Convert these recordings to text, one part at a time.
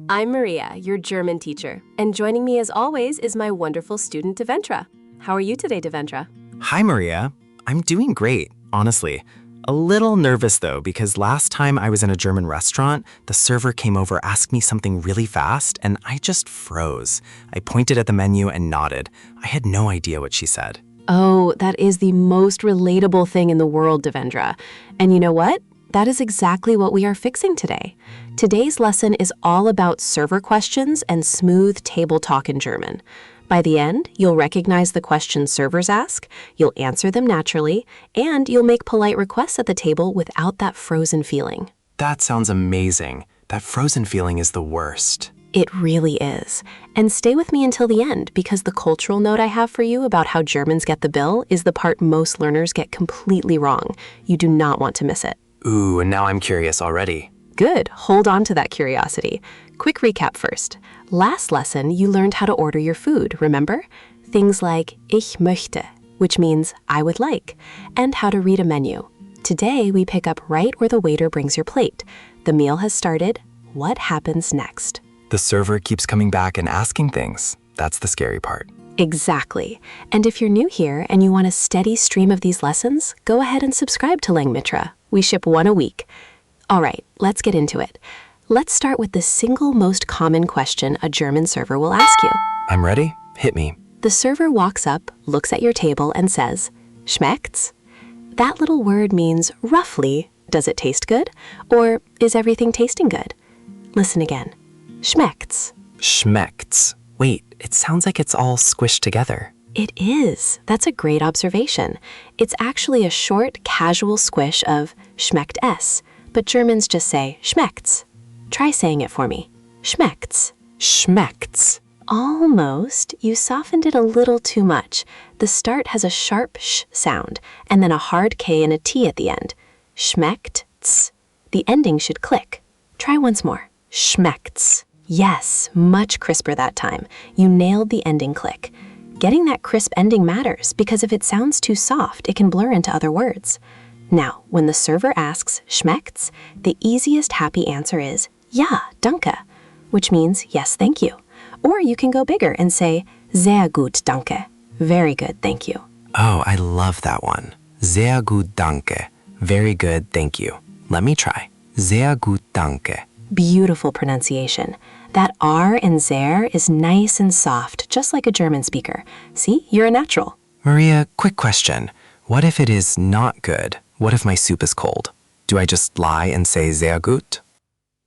I'm Maria, your German teacher, and joining me as always is my wonderful student Devendra. How are you today, Devendra? Hi, Maria. I'm doing great, honestly. A little nervous though, because last time I was in a German restaurant, the server came over, asked me something really fast, and I just froze. I pointed at the menu and nodded. I had no idea what she said. Oh, that is the most relatable thing in the world, Devendra. And you know what? That is exactly what we are fixing today. Today's lesson is all about server questions and smooth table talk in German. By the end, you'll recognize the questions servers ask, you'll answer them naturally, and you'll make polite requests at the table without that frozen feeling. That sounds amazing. That frozen feeling is the worst. It really is. And stay with me until the end, because the cultural note I have for you about how Germans get the bill is the part most learners get completely wrong. You do not want to miss it. Ooh, and now I'm curious already. Good. Hold on to that curiosity. Quick recap first. Last lesson, you learned how to order your food, remember? Things like ich möchte, which means I would like, and how to read a menu. Today, we pick up right where the waiter brings your plate. The meal has started. What happens next? The server keeps coming back and asking things. That's the scary part. Exactly. And if you're new here and you want a steady stream of these lessons, go ahead and subscribe to Langmitra. We ship one a week. All right, let's get into it. Let's start with the single most common question a German server will ask you. I'm ready. Hit me. The server walks up, looks at your table, and says, Schmeckt's? That little word means, roughly, does it taste good? Or is everything tasting good? Listen again. Schmeckt's. Schmeckts. Wait, it sounds like it's all squished together. It is. That's a great observation. It's actually a short, casual squish of schmeckt es, but Germans just say schmeckt's. Try saying it for me. Schmeckt's. Schmeckts. Almost. You softened it a little too much. The start has a sharp sh sound, and then a hard K and a T at the end. Schmeckt's. The ending should click. Try once more. Schmeckt's. Yes, much crisper that time. You nailed the ending click. Getting that crisp ending matters because if it sounds too soft, it can blur into other words. Now, when the server asks schmeckt's, the easiest happy answer is ja, danke, which means yes, thank you. Or you can go bigger and say sehr gut, danke. Very good, thank you. Oh, I love that one. Sehr gut, danke. Very good, thank you. Let me try. Sehr gut, danke. Beautiful pronunciation. That R in sehr is nice and soft, just like a German speaker. See, you're a natural. Maria, quick question. What if it is not good? What if my soup is cold? Do I just lie and say sehr gut?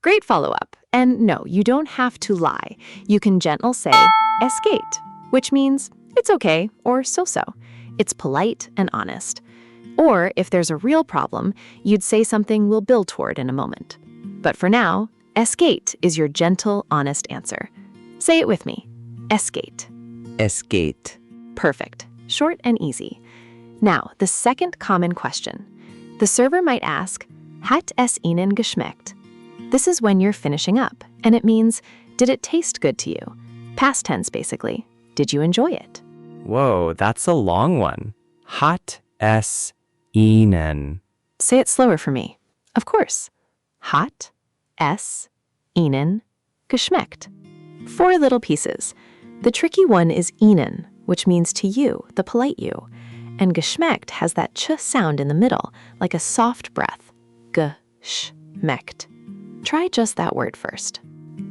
Great follow-up. And no, you don't have to lie. You can gentle say es geht, which means it's okay or so-so. It's polite and honest. Or if there's a real problem, you'd say something we'll build toward in a moment. But for now, es geht is your gentle, honest answer. Say it with me. Es geht. Es geht. Perfect. Short and easy. Now, the second common question. The server might ask, hat es Ihnen geschmeckt? This is when you're finishing up, and it means, did it taste good to you? Past tense, basically. Did you enjoy it? Whoa, that's a long one. Hat es Ihnen. Say it slower for me. Of course. Hat es Ihnen geschmeckt. 4 little pieces. The tricky one is Ihnen, which means to you, the polite you. And geschmeckt has that ch sound in the middle, like a soft breath. Geschmeckt. Try just that word first.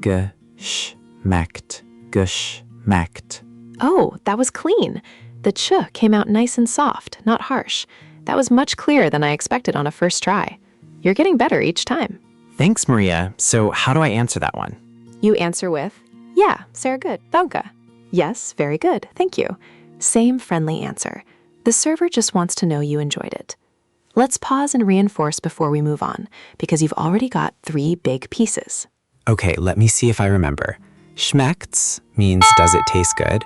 Geschmeckt. Geschmeckt. Oh, that was clean. The ch came out nice and soft, not harsh. That was much clearer than I expected on a first try. You're getting better each time. Thanks, Maria. So how do I answer that one? You answer with, yeah, sehr good, danke. Yes, very good, thank you. Same friendly answer. The server just wants to know you enjoyed it. Let's pause and reinforce before we move on, because you've already got 3 big pieces. Okay, let me see if I remember. Schmeckts means does it taste good?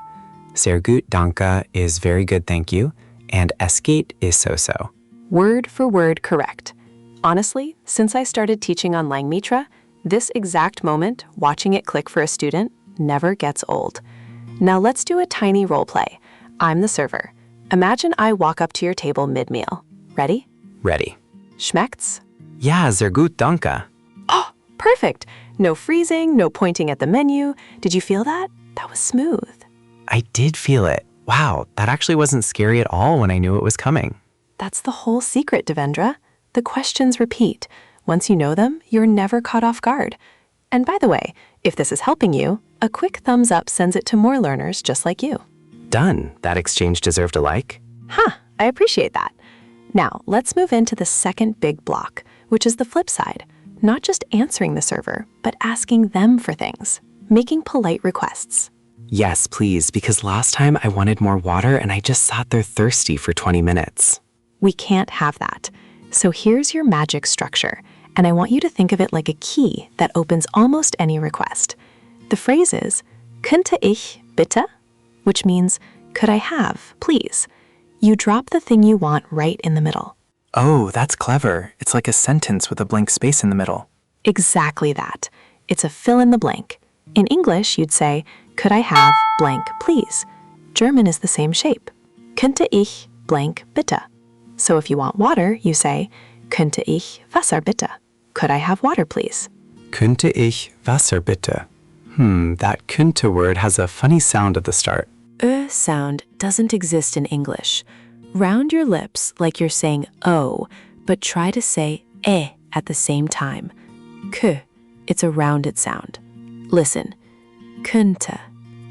Sehr gut, danke is very good, thank you. And es geht is so-so. Word for word correct. Honestly, since I started teaching on Langmitra, this exact moment, watching it click for a student, never gets old. Now let's do a tiny role play. I'm the server. Imagine I walk up to your table mid-meal. Ready? Ready. Schmeckt's? Ja, sehr gut, danke. Oh, perfect. No freezing, no pointing at the menu. Did you feel that? That was smooth. I did feel it. Wow, that actually wasn't scary at all when I knew it was coming. That's the whole secret, Devendra. The questions repeat. Once you know them, you're never caught off guard. And by the way, if this is helping you, a quick thumbs up sends it to more learners just like you. Done. That exchange deserved a like. I appreciate that. Now, let's move into the second big block, which is the flip side. Not just answering the server, but asking them for things. Making polite requests. Yes, please, because last time I wanted more water and I just sat there thirsty for 20 minutes. We can't have that. So here's your magic structure, and I want you to think of it like a key that opens almost any request. The phrase is, könnte ich bitte? Which means, could I have, please? You drop the thing you want right in the middle. Oh, that's clever. It's like a sentence with a blank space in the middle. Exactly that. It's a fill in the blank. In English, you'd say, could I have blank, please? German is the same shape. Könnte ich blank bitte? So if you want water, you say, könnte ich Wasser bitte? Could I have water, please? Könnte ich Wasser bitte? That könnte word has a funny sound at the start. Sound doesn't exist in English. Round your lips like you're saying O, but try to say at the same time. K, it's a rounded sound. Listen. Könnte.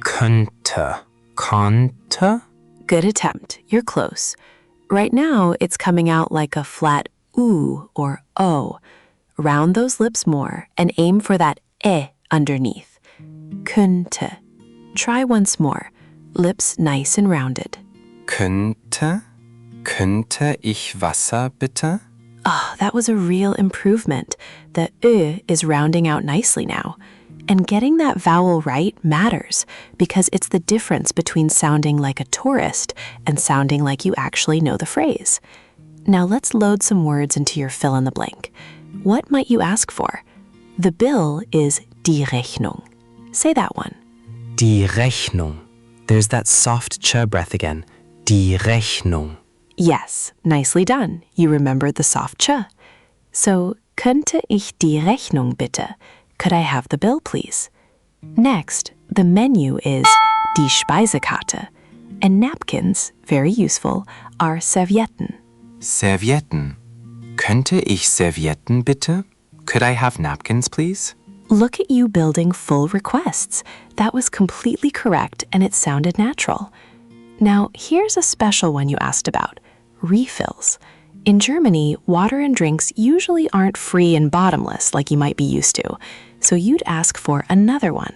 Könnte. Konnte? Good attempt. You're close. Right now, it's coming out like a flat oo or o. Round those lips more and aim for that underneath. Könnte. Try once more. Lips nice and rounded. Könnte ich Wasser bitte? Oh, that was a real improvement. The is rounding out nicely now. And getting that vowel right matters because it's the difference between sounding like a tourist and sounding like you actually know the phrase. Now let's load some words into your fill in the blank. What might you ask for? The bill is die Rechnung. Say that one. Die Rechnung. There's that soft ch breath again. Die Rechnung. Yes, nicely done. You remembered the soft ch. So, könnte ich die Rechnung bitte? Could I have the bill, please? Next, the menu is die Speisekarte. And napkins, very useful, are Servietten. Servietten. Könnte ich Servietten bitte? Could I have napkins, please? Look at you building full requests. That was completely correct and it sounded natural. Now, here's a special one you asked about, refills. In Germany, water and drinks usually aren't free and bottomless like you might be used to, so you'd ask for another one.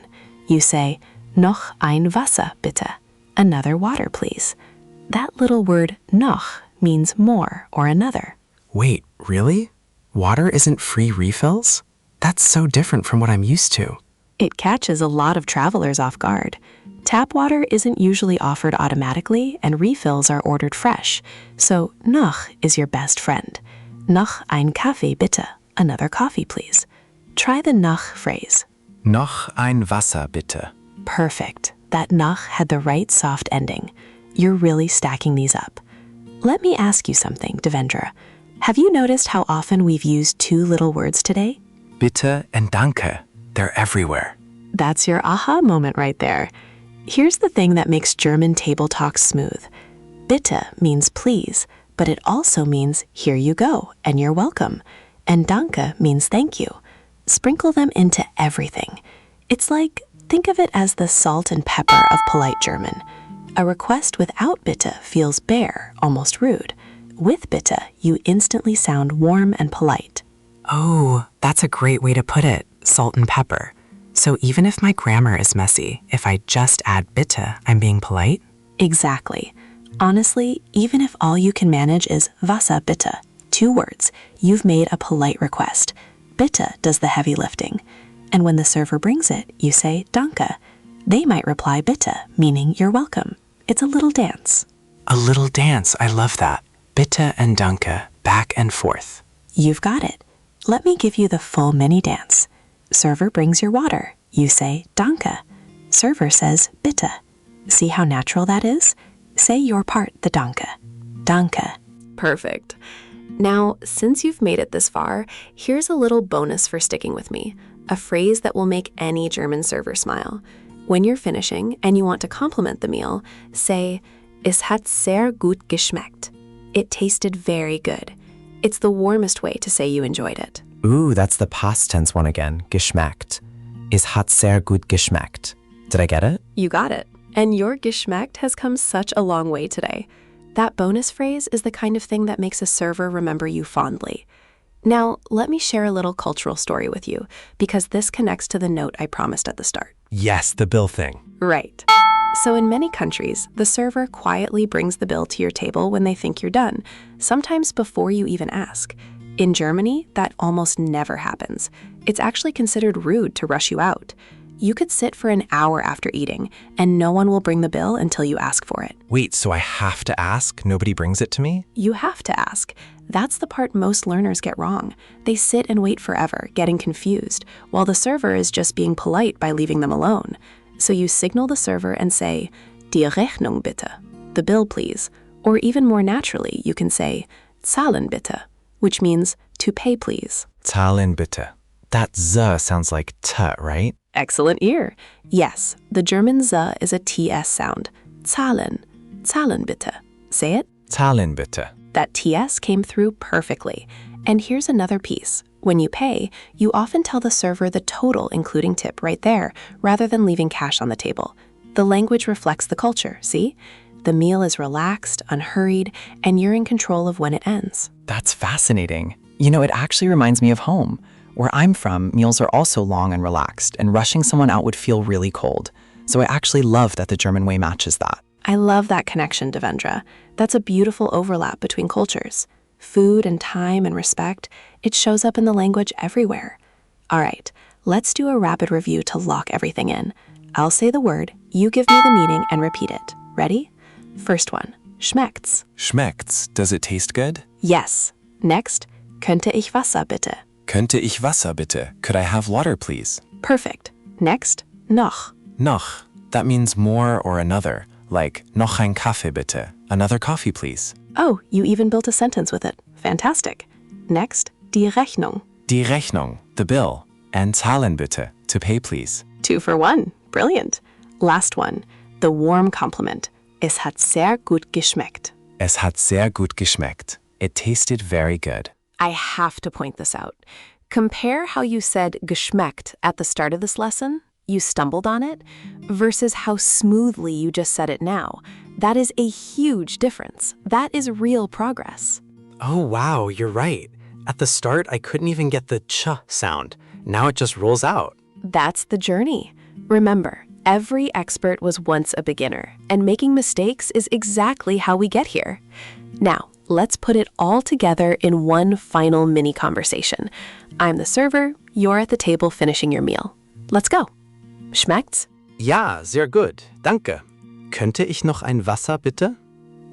You say, noch ein Wasser bitte, another water please. That little word noch means more or another. Wait, really? Water isn't free refills? That's so different from what I'm used to. It catches a lot of travelers off guard. Tap water isn't usually offered automatically and refills are ordered fresh. So noch is your best friend. Noch ein Kaffee bitte, another coffee please. Try the noch phrase. Noch ein Wasser bitte. Perfect. That noch had the right soft ending. You're really stacking these up. Let me ask you something, Devendra. Have you noticed how often we've used two little words today? Bitte and Danke. They're everywhere. That's your aha moment right there. Here's the thing that makes German table talk smooth. Bitte means please, but it also means here you go and you're welcome. And Danke means thank you. Sprinkle them into everything. It's like, think of it as the salt and pepper of polite German. A request without bitte feels bare, almost rude. With bitte, you instantly sound warm and polite. Oh, that's a great way to put it, salt and pepper. So even if my grammar is messy, if I just add bitte, I'm being polite? Exactly. Honestly, even if all you can manage is Wasser bitte, 2 words, you've made a polite request. Bitte does the heavy lifting. And when the server brings it, you say Danke. They might reply bitte, meaning you're welcome. It's a little dance. A little dance, I love that. Bitte and Danke, back and forth. You've got it. Let me give you the full mini dance. Server brings your water. You say Danke. Server says bitte. See how natural that is? Say your part, the Danke. Danke. Perfect. Now, since you've made it this far, here's a little bonus for sticking with me. a phrase that will make any German server smile. When you're finishing and you want to compliment the meal, say, Es hat sehr gut geschmeckt. It tasted very good. It's the warmest way to say you enjoyed it. Ooh, that's the past tense one again. Geschmeckt. Es hat sehr gut geschmeckt. Did I get it? You got it. And your geschmeckt has come such a long way today. That bonus phrase is the kind of thing that makes a server remember you fondly. Now, let me share a little cultural story with you, because this connects to the note I promised at the start. Yes, the bill thing. Right. So in many countries, the server quietly brings the bill to your table when they think you're done, sometimes before you even ask. In Germany, that almost never happens. It's actually considered rude to rush you out. You could sit for an hour after eating, and no one will bring the bill until you ask for it. Wait, so I have to ask? Nobody brings it to me? You have to ask. That's the part most learners get wrong. They sit and wait forever, getting confused, while the server is just being polite by leaving them alone. So you signal the server and say, Die Rechnung bitte, the bill please. Or even more naturally, you can say, Zahlen bitte, which means to pay please. Zahlen bitte. That Z sounds like T, right? Excellent ear. Yes, the German Z is a TS sound. Zahlen. Zahlen bitte. Say it. Zahlen bitte. That TS came through perfectly. And here's another piece. When you pay, you often tell the server the total including tip right there, rather than leaving cash on the table. The language reflects the culture, see? The meal is relaxed, unhurried, and you're in control of when it ends. That's fascinating. You know, it actually reminds me of home. Where I'm from, meals are also long and relaxed, and rushing someone out would feel really cold. So I actually love that the German way matches that. I love that connection, Devendra. That's a beautiful overlap between cultures. Food and time and respect, it shows up in the language everywhere. All right, let's do a rapid review to lock everything in. I'll say the word, you give me the meaning, and repeat it. Ready? First one, Schmeckt's. Schmeckt's. Does it taste good? Yes. Next, könnte ich Wasser bitte? Könnte ich Wasser bitte? Could I have water, please? Perfect. Next, noch. Noch. That means more or another. Like, noch ein Kaffee bitte. Another coffee, please. Oh, you even built a sentence with it. Fantastic. Next, die Rechnung. Die Rechnung, the bill. And Zahlen bitte, to pay, please. 2 for 1. Brilliant. Last one, the warm compliment. Es hat sehr gut geschmeckt. Es hat sehr gut geschmeckt. It tasted very good. I have to point this out. Compare how you said geschmeckt at the start of this lesson, you stumbled on it, versus how smoothly you just said it now. That is a huge difference. That is real progress. Oh, wow, you're right. At the start, I couldn't even get the ch sound. Now it just rolls out. That's the journey. Remember, every expert was once a beginner, and making mistakes is exactly how we get here. Now, let's put it all together in one final mini conversation. I'm the server, you're at the table finishing your meal. Let's go. Schmeckt's? Ja, sehr gut. Danke. Könnte ich noch ein Wasser bitte?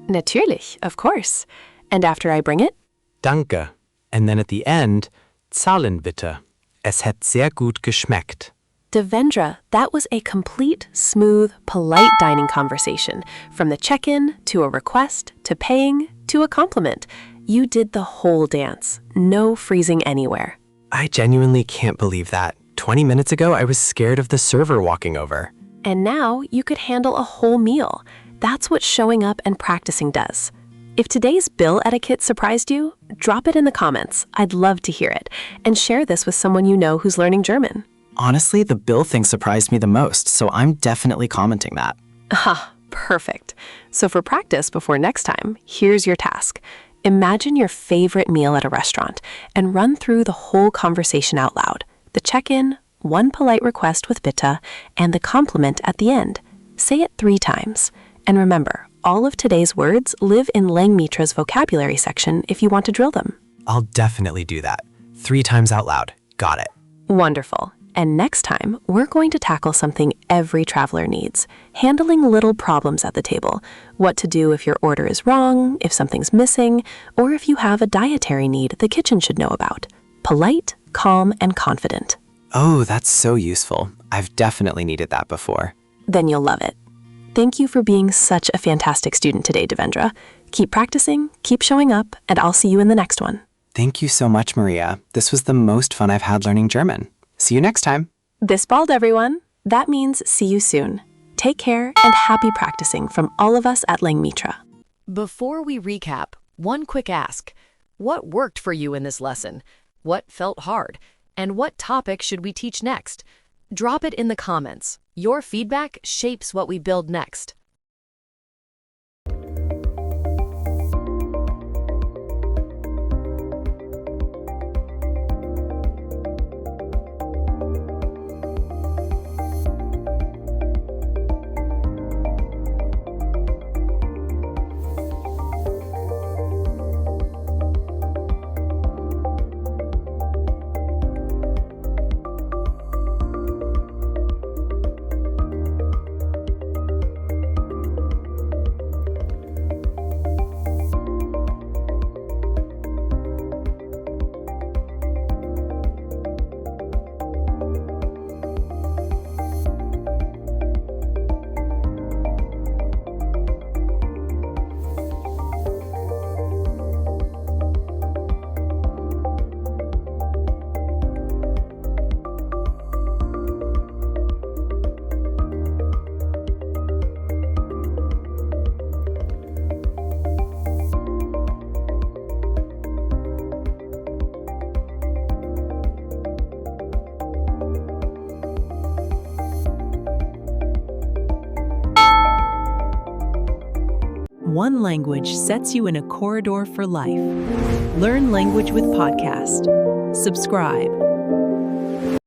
Natürlich, of course. And after I bring it? Danke. And then at the end, Zahlen bitte. Es hat sehr gut geschmeckt. Devendra, that was a complete, smooth, polite dining conversation. From the check-in, to a request, to paying, to a compliment. You did the whole dance. No freezing anywhere. I genuinely can't believe that. 20 minutes ago, I was scared of the server walking over. And now you could handle a whole meal. That's what showing up and practicing does. If today's bill etiquette surprised you, drop it in the comments. I'd love to hear it. And share this with someone you know who's learning German. Honestly, the bill thing surprised me the most, so I'm definitely commenting that. Ah, perfect. So for practice before next time, here's your task. Imagine your favorite meal at a restaurant and run through the whole conversation out loud. The check-in, one polite request with Bitte, and the compliment at the end. Say it 3 times. And remember, all of today's words live in Langmitra's vocabulary section if you want to drill them. I'll definitely do that. 3 times out loud. Got it. Wonderful. And next time, we're going to tackle something every traveler needs, handling little problems at the table. What to do if your order is wrong, if something's missing, or if you have a dietary need the kitchen should know about. Polite, calm, and confident. Oh, that's so useful. I've definitely needed that before. Then you'll love it. Thank you for being such a fantastic student today, Devendra. Keep practicing, keep showing up, and I'll see you in the next one. Thank you so much, Maria. This was the most fun I've had learning German. See you next time. Bis bald, everyone. That means see you soon. Take care and happy practicing from all of us at Langmitra. Before we recap, one quick ask. What worked for you in this lesson? What felt hard? And what topic should we teach next? Drop it in the comments. Your feedback shapes what we build next. One language sets you in a corridor for life. Learn language with podcast. Subscribe.